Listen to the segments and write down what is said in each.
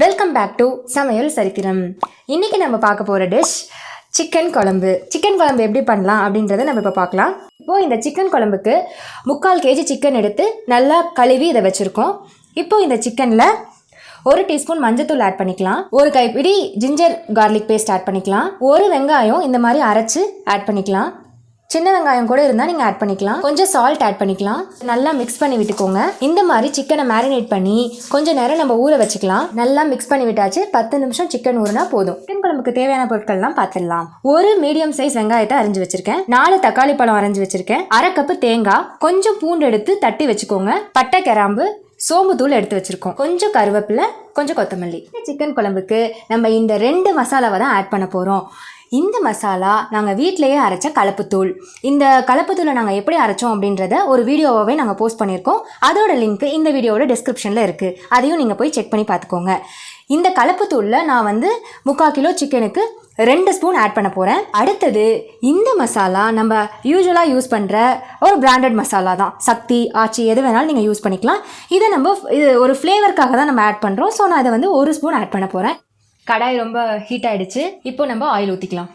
Welcome back to சமையல் சரித்திரம். இன்னைக்கு நம்ம பார்க்க போகிற டிஷ் சிக்கன் குழம்பு. சிக்கன் குழம்பு எப்படி பண்ணலாம் அப்படின்றத நம்ம இப்போ பார்க்கலாம். இப்போது இந்த சிக்கன் குழம்புக்கு 3/4 kg சிக்கன் எடுத்து நல்லா கழுவி இதை வச்சுருக்கோம். இப்போது இந்த சிக்கனில் 1 டீஸ்பூன் மஞ்சத்தூள் ஆட் பண்ணிக்கலாம். 1 கைப்பிடி ஜிஞ்சர் கார்லிக் பேஸ்ட் ஆட் பண்ணிக்கலாம். 1 வெங்காயம் இந்த மாதிரி அரைச்சி ஆட் பண்ணிக்கலாம். சின்ன வெங்காயம் கூட இருந்தால் நீங்கள் ஆட் பண்ணிக்கலாம். கொஞ்சம் சால்ட் ஆட் பண்ணிக்கலாம். நல்லா மிக்ஸ் பண்ணி விட்டுக்கோங்க. இந்த மாதிரி சிக்கனை மேரினேட் பண்ணி கொஞ்சம் நேரம் நம்ம ஊற வச்சுக்கலாம். நல்லா மிக்ஸ் பண்ணி விட்டாச்சு. 10 நிமிஷம் சிக்கன் ஊறினா போதும். சிக்கன் குழம்புக்கு தேவையான பொருட்கள்லாம் பார்த்துடலாம். 1 மீடியம் சைஸ் வெங்காயத்தை அரைஞ்சி வச்சிருக்கேன். 4 தக்காளி பழம் அரைஞ்சி வச்சிருக்கேன். 1/2 கப்பு தேங்காய், கொஞ்சம் பூண்டு எடுத்து தட்டி வச்சுக்கோங்க. பட்டை, கிராம்பு, சோம்பு தூள் எடுத்து வச்சிருக்கோம். கொஞ்சம் கருவேப்பிலை, கொஞ்சம் கொத்தமல்லி. சிக்கன் குழம்புக்கு நம்ம இந்த 2 மசாலாவை தான் ஆட் பண்ண போகிறோம். இந்த மசாலா நாங்கள் வீட்டிலையே அரைச்ச கலப்புத்தூள். இந்த கலப்புத்தூளை நாங்கள் எப்படி அரைச்சோம் அப்படின்றத ஒரு வீடியோவாகவே நாங்கள் போஸ்ட் பண்ணியிருக்கோம். அதோட லிங்க் இந்த வீடியோவோட டிஸ்கிரிப்ஷனில் இருக்குது. அதையும் நீங்கள் போய் செக் பண்ணி பார்த்துக்கோங்க. இந்த கலப்புத்தூளில் நான் 3/4 கிலோ சிக்கனுக்கு 2 ஸ்பூன் ஆட் பண்ண போகிறேன். அடுத்தது இந்த மசாலா நம்ம யூஸ்வலாக யூஸ் பண்ணுற ஒரு பிராண்டட் மசாலா தான். சக்தி, ஆச்சி எது வேணாலும் நீங்கள் யூஸ் பண்ணிக்கலாம். இதை இது ஒரு ஃப்ளேவருக்காக தான் நம்ம ஆட் பண்ணுறோம். ஸோ நான் இதை 1 ஸ்பூன் ஆட் பண்ண போகிறேன். கடாய் ரொம்ப ஹீட் ஆகிடுச்சு. இப்போ நம்ம ஆயில் ஊற்றிக்கலாம்.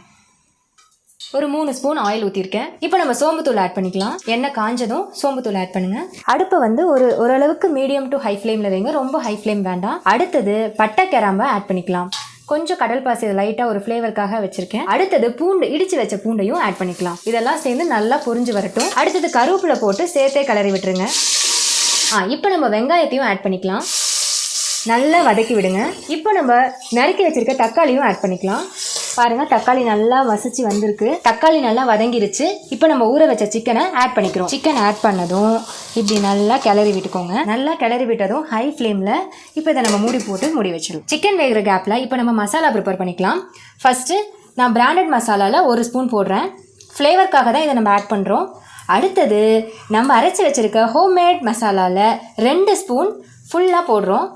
ஒரு 3 ஸ்பூன் ஆயில் ஊற்றிருக்கேன். இப்போ நம்ம சோம்புத்தூள் ஆட் பண்ணிக்கலாம். எண்ணெய் காஞ்சதும் சோம்புத்தூள் ஆட் பண்ணுங்கள். அடுப்பை ஓரளவுக்கு மீடியம் டு ஹை ஃப்ளேமில் வைங்க. ரொம்ப ஹை ஃப்ளேம் வேண்டாம். அடுத்தது பட்டை, கிராம்பை ஆட் பண்ணிக்கலாம். கொஞ்சம் கடல் பாசி லைட்டாக ஒரு ஃப்ளேவருக்காக வச்சுருக்கேன். அடுத்தது பூண்டு, இடித்து வச்ச பூண்டையும் ஆட் பண்ணிக்கலாம். இதெல்லாம் சேர்ந்து நல்லா பொரிஞ்சு வரட்டும். அடுத்தது கருவேப்பிலை போட்டு சேர்த்தே கிளறி விட்டுருங்க. இப்போ நம்ம வெங்காயத்தையும் ஆட் பண்ணிக்கலாம். நல்லா வதக்கி விடுங்க. இப்போ நம்ம நறுக்கி வச்சிருக்க தக்காளியும் ஆட் பண்ணிக்கலாம். பாருங்கள், தக்காளி நல்லா மசிச்சு வந்திருக்கு. தக்காளி நல்லா வதங்கிருச்சு. இப்போ நம்ம ஊற வச்ச சிக்கனை ஆட் பண்ணிக்கிறோம். சிக்கன் ஆட் பண்ணதும் இப்படி நல்லா கிளறி விட்டுக்கோங்க. நல்லா கிளறி விட்டதும் ஹை ஃப்ளேமில் இப்போ இதை நம்ம மூடி போட்டு மூடி வச்சிடும். சிக்கன் வேகிற கேப்பில் இப்போ நம்ம மசாலா ப்ரிப்பேர் பண்ணிக்கலாம். ஃபஸ்ட்டு நான் பிராண்டட் மசாலாவில் 1 ஸ்பூன் போடுறேன். ஃப்ளேவருக்காக தான் இதை நம்ம ஆட் பண்ணுறோம். அடுத்தது நம்ம அரைச்சி வச்சுருக்க ஹோம்மேட் மசாலாவில் 2 ஸ்பூன் ஃபுல்லாக போடுறோம்.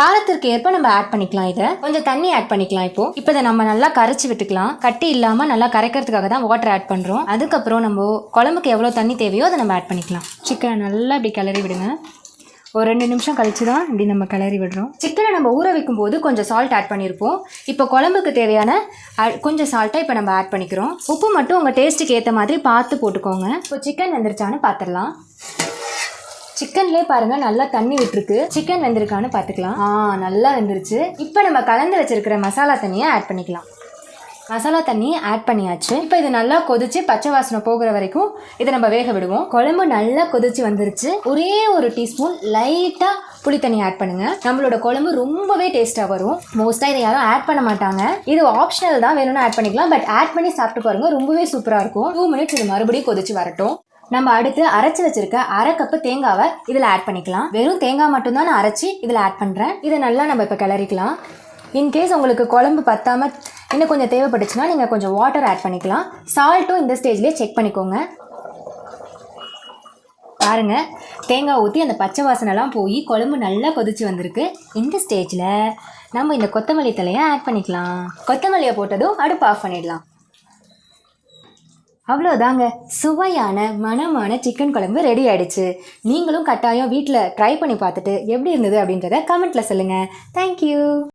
காரத்திற்கு ஏற்ப நம்ம ஆட் பண்ணிக்கலாம். இதை கொஞ்சம் தண்ணி ஆட் பண்ணிக்கலாம். இப்போ இதை நம்ம நல்லா கரைச்சி விட்டுக்கலாம். கட்டி இல்லாமல் நல்லா கரைக்கிறதுக்காக தான் வாட்டர் ஆட் பண்ணுறோம். அதுக்கப்புறம் நம்ம குழம்புக்கு எவ்வளோ தண்ணி தேவையோ அதை நம்ம ஆட் பண்ணிக்கலாம். சிக்கனை நல்லா இப்படி கிளறி விடுங்க. ஒரு 2 நிமிஷம் கழிச்சு தான் இப்படி நம்ம கிளறி விடுறோம். சிக்கனை நம்ம ஊற வைக்கும் போது கொஞ்சம் சால்ட் ஆட் பண்ணியிருப்போம். இப்போ குழம்புக்கு தேவையான கொஞ்சம் சால்ட்டை இப்போ நம்ம ஆட் பண்ணிக்கிறோம். உப்பு மட்டும் உங்கள் டேஸ்ட்டுக்கு ஏற்ற மாதிரி பார்த்து போட்டுக்கோங்க. இப்போ சிக்கன் வெந்துருச்சான்னு பார்த்துடலாம். சிக்கன்லேயே பாருங்கள் நல்லா தண்ணி விட்டுருக்கு. சிக்கன் வெந்திருக்கான்னு பார்த்துக்கலாம். நல்லா வெந்துருச்சு. இப்போ நம்ம கலந்து வச்சிருக்கிற மசாலா தண்ணியை ஆட் பண்ணிக்கலாம். மசாலா தண்ணி ஆட் பண்ணியாச்சு. இப்போ இது நல்லா கொதிச்சு பச்சை வாசனை போகிற வரைக்கும் இதை நம்ம வேக விடுவோம். குழம்பு நல்லா கொதிச்சு வந்துருச்சு. ஒரே 1 டீஸ்பூன் லைட்டாக புளி தண்ணி ஆட் பண்ணுங்க. நம்மளோட குழம்பு ரொம்பவே டேஸ்ட்டாக வரும். மோஸ்ட்டாக இதை யாரும் ஆட் பண்ண மாட்டாங்க. இது ஆப்ஷனல் தான், வேணும்னா ஆட் பண்ணிக்கலாம். பட் ஆட் பண்ணி சாப்பிட்டு பாருங்க, ரொம்பவே சூப்பராக இருக்கும். 2 மினிட்ஸ் இது மறுபடியும் கொதிச்சு வரட்டும். நம்ம அடுத்து அரைச்சி வச்சிருக்க 1/2 கப்பு தேங்காவை இதில் ஆட் பண்ணிக்கலாம். வெறும் தேங்காய் மட்டும்தான் நான் அரைச்சி இதில் ஆட் பண்ணுறேன். இதை நல்லா நம்ம இப்போ கிளறிக்கலாம். இன்கேஸ் உங்களுக்கு குழம்பு பத்தாமல் இன்னும் கொஞ்சம் தேவைப்பட்டுச்சுன்னா நீங்கள் கொஞ்சம் வாட்டர் ஆட் பண்ணிக்கலாம். சால்ட்டும் இந்த ஸ்டேஜ்லேயே செக் பண்ணிக்கோங்க. பாருங்கள், தேங்காய் ஊற்றி அந்த பச்சை வாசனைலாம் போய் குழம்பு நல்லா கொதிச்சு வந்திருக்கு. இந்த ஸ்டேஜில் நம்ம இந்த கொத்தமல்லி தலையை ஆட் பண்ணிக்கலாம். கொத்தமல்லியை போட்டதும் அடுப்பு ஆஃப் பண்ணிடலாம். அவ்வளோதாங்க, சுவையான மணமான சிக்கன் குழம்பு ரெடி ஆகிடுச்சு. நீங்களும் கட்டாயம் வீட்டில் ட்ரை பண்ணி பார்த்துட்டு எப்படி இருந்தது அப்படின்றத கமெண்ட்டில் சொல்லுங்கள். தேங்க்யூ.